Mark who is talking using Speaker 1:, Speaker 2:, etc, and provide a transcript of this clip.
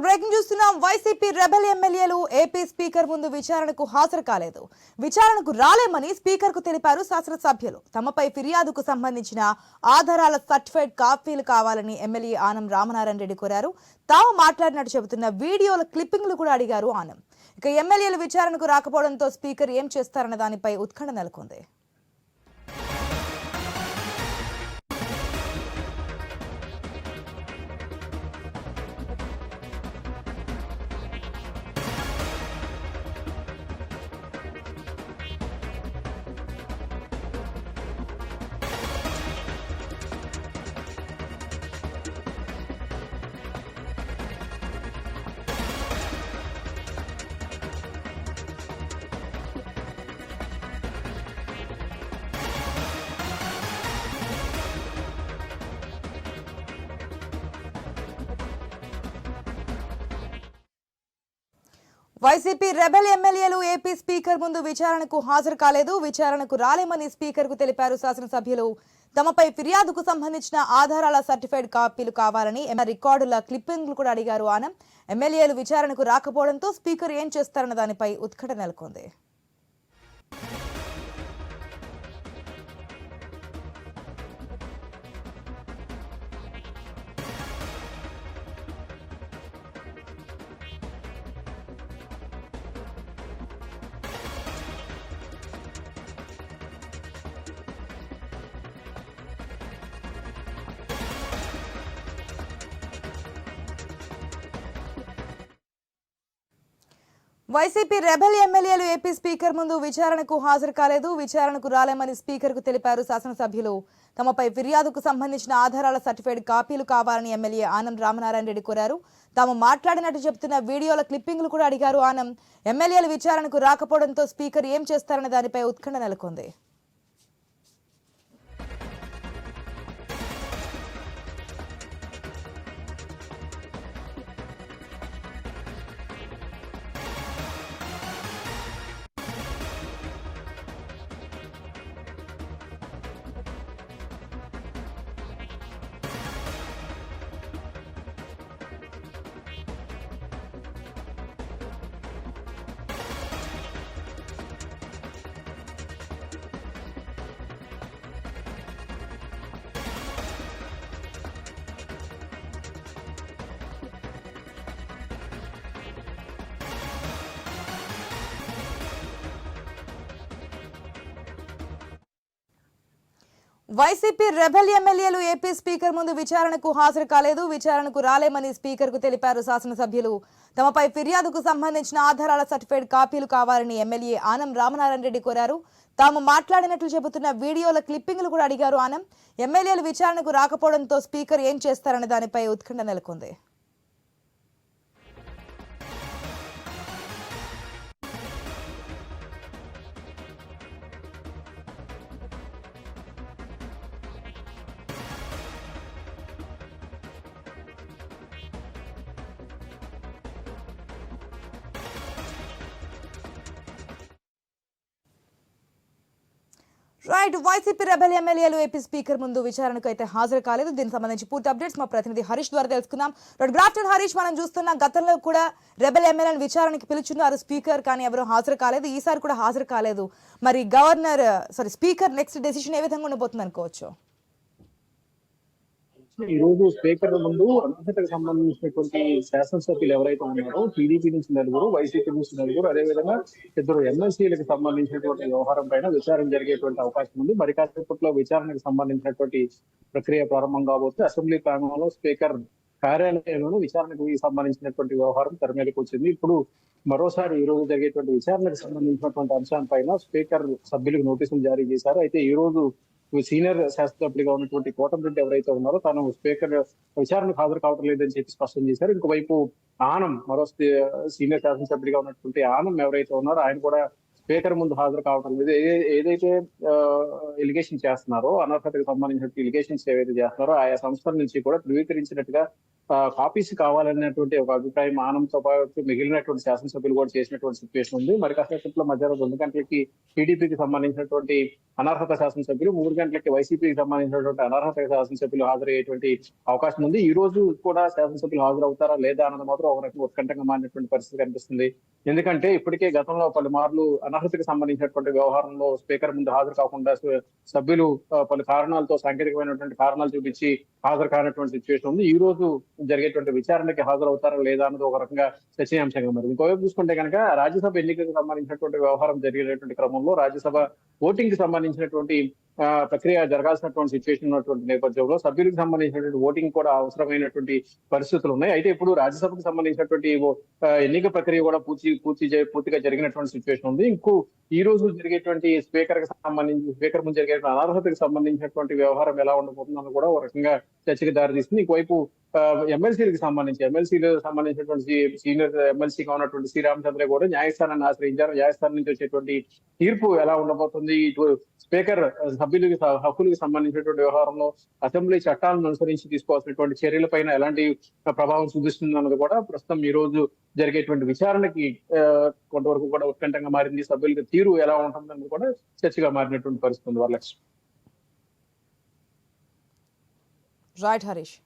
Speaker 1: Breaking చూస్తున్నాం. YCP rebel ఎమ్మెల్యేలు AP speaker ముందు విచారణకు హాజరు కాలేదు. విచారణకు రాలేమని స్పీకర్ కు తెలిపారు శాసనసభ్యులు. తమపై ఫిర్యాదుకు సంబంధించిన ఆధారాల సర్టిఫైడ్ కాపీలు కావాలని ఎమ్మెల్యే ఆనం రామనారాయణ రెడ్డి కోరారు. తాము మాట్లాడినట్టు చెబుతున్న వీడియోల క్లిప్పింగ్లు కూడా అడిగారు ఆనం. ఇక ఎమ్మెల్యేలు విచారణకు రాకపోవడంతో స్పీకర్ ఏం చేస్తారన్న దానిపై ఉత్కంఠ నెలకొంది. వైసీపీ రెబెల్ ఎమ్మెల్యేలు ఏపీ స్పీకర్ ముందు విచారణకు హాజరు కాలేదు. విచారణకు రాలేమని స్పీకర్ కు తెలిపారు శాసనసభ్యులు. తమపై ఫిర్యాదుకు సంబంధించిన ఆధారాల సర్టిఫైడ్ కాపీలు కావాలని రికార్డుల క్లిప్పింగ్లు కూడా అడిగారు ఆనం. ఎమ్మెల్యేలు విచారణకు రాకపోవడంతో స్పీకర్ ఏం చేస్తారన్న దానిపై ఉత్కంఠ నెలకొంది. వైసీపీ రెబెల్ ఎమ్మెల్యేలు ఏపీ స్పీకర్ ముందు విచారణకు హాజరు కాలేదు. విచారణకు రాలేమని స్పీకర్ కు తెలిపారు శాసనసభ్యులు. తమపై ఫిర్యాదుకు సంబంధించిన ఆధారాల సర్టిఫైడ్ కాపీలు కావాలని ఎమ్మెల్యే ఆనం రామనారాయణ రెడ్డి కోరారు. తాము మాట్లాడినట్టు చెబుతున్న వీడియోల క్లిప్పింగ్లు కూడా అడిగారు ఆనం. ఎమ్మెల్యేలు విచారణకు రాకపోవడంతో స్పీకర్ ఏం చేస్తారన్న దానిపై ఉత్కంఠ నెలకొంది. వైసీపీ రెబెల్ ఎమ్మెల్యేలు ఏపీ స్పీకర్ ముందు విచారణకు హాజరు కాలేదు. విచారణకు రాలేమని స్పీకర్ కు తెలిపారు శాసనసభ్యులు. తమపై ఫిర్యాదుకు సంబంధించిన ఆధారాల సర్టిఫైడ్ కాపీలు కావాలని ఎమ్మెల్యే ఆనం రామనారాయణ రెడ్డి కోరారు. తాము మాట్లాడినట్లు చెబుతున్న వీడియోల క్లిప్పింగ్లు కూడా అడిగారు ఆనం. ఎమ్మెల్యేలు విచారణకు రాకపోవడంతో స్పీకర్ ఏం చేస్తారన్న దానిపై ఉత్కంఠ నెలకొంది. వైసీపీ రెబెల్ ఎమ్మెల్యేలు ఏపీ స్పీకర్ ముందు విచారణకు అయితే హాజరు కాలేదు. దీనికి సంబంధించి పూర్తి అప్డేట్స్ మా ప్రతినిధి హరీష్ ద్వారా తెలుసుకుందాం. Good afternoon Harish. మనం చూస్తున్న గతంలో కూడా రెబెల్ ఎమ్మెల్యేలను విచారణకి పిలుచున్నారు స్పీకర్, కానీ ఎవరు హాజరు కాలేదు. ఈసారి కూడా హాజరు కాలేదు. మరి స్పీకర్ నెక్స్ట్ డెసిషన్ ఏ విధంగా ఉండబోతుంది అనుకోవచ్చు?
Speaker 2: ఈ రోజు స్పీకర్ ముందు అర్హతకు సంబంధించినటువంటి శాసనసభ్యులు ఎవరైతే ఉన్నారో టీడీపీ నుంచి నలుగురు, వైసీపీ నుంచి నలుగురు, అదేవిధంగా ఇద్దరు ఎమ్మెల్సీలకు సంబంధించినటువంటి వ్యవహారం పైన విచారణ జరిగేటువంటి అవకాశం ఉంది. మరి కాసేపట్లో విచారణకు సంబంధించినటువంటి ప్రక్రియ ప్రారంభం కాబోతే అసెంబ్లీ ప్రాంగణంలో స్పీకర్ కార్యాలయంలోనూ విచారణకు సంబంధించినటువంటి వ్యవహారం తెర మీదకి వచ్చింది. ఇప్పుడు మరోసారి ఈ రోజు జరిగేటువంటి విచారణకు సంబంధించినటువంటి అంశాలపైన స్పీకర్ సభ్యులకు నోటీసులు జారీ చేశారు. అయితే ఈ రోజు సీనియర్ శాసనసభ్యుడిగా ఉన్నటువంటి కోటంరెడ్డి ఎవరైతే ఉన్నారో తాను స్పీకర్ విచారణకు హాజరు కావడం లేదని చెప్పి స్పష్టం చేశారు. ఇంకోవైపు ఆనం, మరో సీనియర్ శాసనసభ్యుడిగా ఉన్నటువంటి ఆనం ఎవరైతే ఉన్నారో ఆయన కూడా స్పీకర్ ముందు హాజరు కావడం లేదు. ఏదైతే ఎలిగేషన్ చేస్తున్నారో, అనర్హతకు సంబంధించిన ఎలిగేషన్స్ ఏవైతే చేస్తున్నారో ఆయా సంస్థల నుంచి కూడా ధృవీకరించినట్టుగా కాపీస్ కావాలనేటువంటి ఒక అభిప్రాయం మానంతో పాటు మిగిలినటువంటి శాసనసభ్యులు కూడా చేసినటువంటి సిచ్యువేషన్ ఉంది. మరి కాసేపట్లో మధ్యాహ్నం 2 గంటలకి టీడీపీకి సంబంధించినటువంటి అనర్హత శాసనసభ్యులు, 3 గంటలకి వైసీపీకి సంబంధించినటువంటి అనర్హత శాసనసభ్యులు హాజరయ్యేటువంటి అవకాశం ఉంది. ఈ రోజు కూడా శాసనసభ్యులు హాజరవుతారా లేదా అన్నది మాత్రం ఒక రకంగా ఉత్కంఠంగా మారినటువంటి పరిస్థితి కనిపిస్తుంది. ఎందుకంటే ఇప్పటికే గతంలో పలుమార్లు అనర్హతకు సంబంధించినటువంటి వ్యవహారంలో స్పీకర్ ముందు హాజరు కాకుండా సభ్యులు పలు కారణాలతో, సాంకేతికమైనటువంటి కారణాలు చూపించి హాజరు కానటువంటి సిచ్యువేషన్ ఉంది. ఈ రోజు జరిగేటువంటి విచారణకి హాజరవుతారా లేదా అన్నది ఒక రకంగా చర్చనీయాంశంగా మరి. ఇంకోవైపు చూసుకుంటే కనుక రాజ్యసభ ఎన్నికలకు సంబంధించినటువంటి వ్యవహారం జరిగినటువంటి క్రమంలో రాజ్యసభ ఓటింగ్ కి సంబంధించినటువంటి ప్రక్రియ జరగాల్సినటువంటి సిచ్యువేషన్ ఉన్నటువంటి నేపథ్యంలో సభ్యులకు సంబంధించినటువంటి ఓటింగ్ కూడా అవసరమైనటువంటి పరిస్థితులు ఉన్నాయి. అయితే ఇప్పుడు రాజ్యసభకు సంబంధించినటువంటి ఎన్నిక ప్రక్రియ కూడా పూర్తిగా జరిగినటువంటి సిచ్యువేషన్ ఉంది. ఈ రోజు జరిగేటువంటి స్పీకర్ ముందు జరిగే అనర్హతకు సంబంధించినటువంటి వ్యవహారం ఎలా ఉండబోతుందని కూడా ఒక రకంగా చర్చకు దారితీస్తుంది. ఇంకోవైపు ఎమ్మెల్సీలకు సంబంధించినటువంటి సీనియర్ ఎమ్మెల్సీగా ఉన్నటువంటి శ్రీరామచంద్ర కూడా న్యాయస్థానాన్ని ఆశ్రయించారు. న్యాయస్థానం నుంచి వచ్చేటువంటి తీర్పు ఎలా ఉండబోతుంది, ఇటు స్పీకర్ హక్కులకు సంబంధించినటువంటి వ్యవహారంలో అసెంబ్లీ చట్టాలను అనుసరించి తీసుకోవాల్సినటువంటి చర్యలపైన ఎలాంటి ప్రభావం చూపిస్తుంది అన్నది కూడా ప్రస్తుతం ఈ రోజు జరిగేటువంటి విచారణకి కొంతవరకు కూడా ఉత్కంఠంగా మారింది. సభ్యులకి తీరు ఎలా ఉంటుందన్నది కూడా చర్చగా మారినటువంటి పరిస్థితి ఉంది. వరలక్ష్మి.
Speaker 1: రైట్ హరీష్.